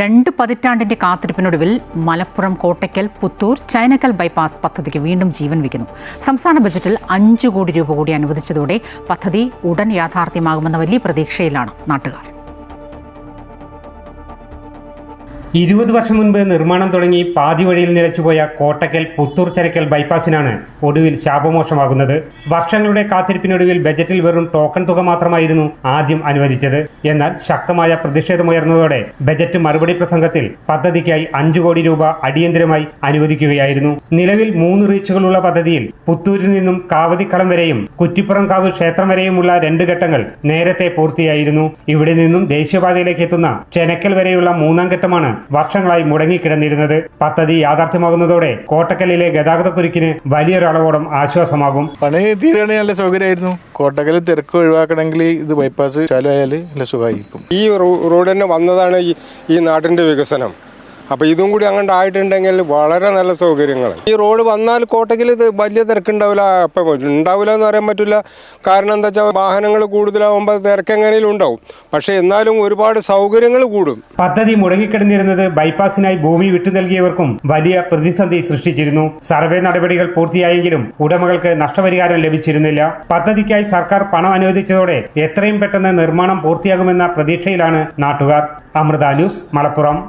2 പതിറ്റാണ്ടിന്റെ കാത്തിരിപ്പിനൊടുവിൽ Malappuram Kottakkal Puthur ചൈനക്കൽ bypass പദ്ധതിക്ക് വീണ്ടും ജീവൻ വയ്ക്കുന്നു. സംസ്ഥാന ബജറ്റിൽ 5 കോടി രൂപ കൂടി അനുവദിച്ചതോടെ പദ്ധതി ഉടൻ യാഥാർത്ഥ്യമാകുമെന്ന വലിയ പ്രതീക്ഷയിലാണ് നാട്ടുകാർ. 20 വർഷം മുൻപ് നിർമ്മാണം തുടങ്ങി പാതി വഴിയിൽ നിലച്ചുപോയ കോട്ടയ്ക്കൽ പുത്തൂർ ചൈനക്കൽ ബൈപ്പാസിനാണ് ഒടുവിൽ ശാപമോക്ഷമാകുന്നത്. വർഷങ്ങളുടെ കാത്തിരിപ്പിനൊടുവിൽ ബജറ്റിൽ വെറും ടോക്കൺ തുക മാത്രമായിരുന്നു ആദ്യം അനുവദിച്ചത്. എന്നാൽ ശക്തമായ പ്രതിഷേധമുയർന്നതോടെ ബജറ്റ് മറുപടി പ്രസംഗത്തിൽ പദ്ധതിക്കായി 5 കോടി രൂപ അടിയന്തരമായി അനുവദിക്കുകയായിരുന്നു. നിലവിൽ 3 റീച്ചുകളുള്ള പദ്ധതിയിൽ പുത്തൂരിൽ നിന്നും കാവതിക്കളം വരെയും കുറ്റിപ്പുറംകാവ് ക്ഷേത്രം വരെയുമുള്ള 2 ഘട്ടങ്ങൾ നേരത്തെ പൂർത്തിയായിരുന്നു. ഇവിടെ നിന്നും ദേശീയപാതയിലേക്ക് എത്തുന്ന ചെനക്കൽ വരെയുള്ള 3ാം ഘട്ടമാണ് വർഷങ്ങളായി മുടങ്ങിക്കിടന്നിരുന്നത്. പദ്ധതി യാഥാർത്ഥ്യമാകുന്നതോടെ കോട്ടക്കലിലെ ഗതാഗതക്കുരുക്കിന് വലിയൊരളവോളം ആശ്വാസമാകും. പണി തീരുകയാണെങ്കിൽ നല്ല സൗകര്യമായിരുന്നു. കോട്ടക്കലിൽ തിരക്ക് ഒഴിവാക്കണമെങ്കിൽ ഇത് ബൈപ്പാസ് ചാലുവായാൽ നല്ല സുഖമായിരിക്കും. ഈ റോഡ് തന്നെ വന്നതാണ് ഈ നാടിൻ്റെ വികസനം. അപ്പോൾ ഇതും കൂടി അങ്ങോട്ട് ആയിട്ടുണ്ടെങ്കിൽ വളരെ നല്ല സൗകര്യങ്ങൾ. ഈ റോഡ് വന്നാൽ കോട്ടയ്ക്കൽ ഇത് വലിയ തിരക്കുണ്ടാവില്ല. അപ്പം ഉണ്ടാവില്ല എന്ന് പറയാൻ പറ്റില്ല. കാരണം എന്താ വെച്ചാൽ വാഹനങ്ങൾ കൂടുതലാകുമ്പോൾ തിരക്കെങ്ങനെയും ഉണ്ടാവും. പക്ഷേ എന്നാലും ഒരുപാട് സൗകര്യങ്ങൾ കൂടും. പദ്ധതി മുടങ്ങിക്കിടന്നിരുന്നത് ബൈപ്പാസിനായി ഭൂമി വിട്ടു നൽകിയവർക്കും വലിയ പ്രതിസന്ധി സൃഷ്ടിച്ചിരുന്നു. സർവേ നടപടികൾ പൂർത്തിയായെങ്കിലും ഉടമകൾക്ക് നഷ്ടപരിഹാരം ലഭിച്ചിരുന്നില്ല. പദ്ധതിക്കായി സർക്കാർ പണം അനുവദിച്ചതോടെ എത്രയും പെട്ടെന്ന് നിർമ്മാണം പൂർത്തിയാകുമെന്ന പ്രതീക്ഷയിലാണ് നാട്ടുകാർ. അമൃത ന്യൂസ്, മലപ്പുറം.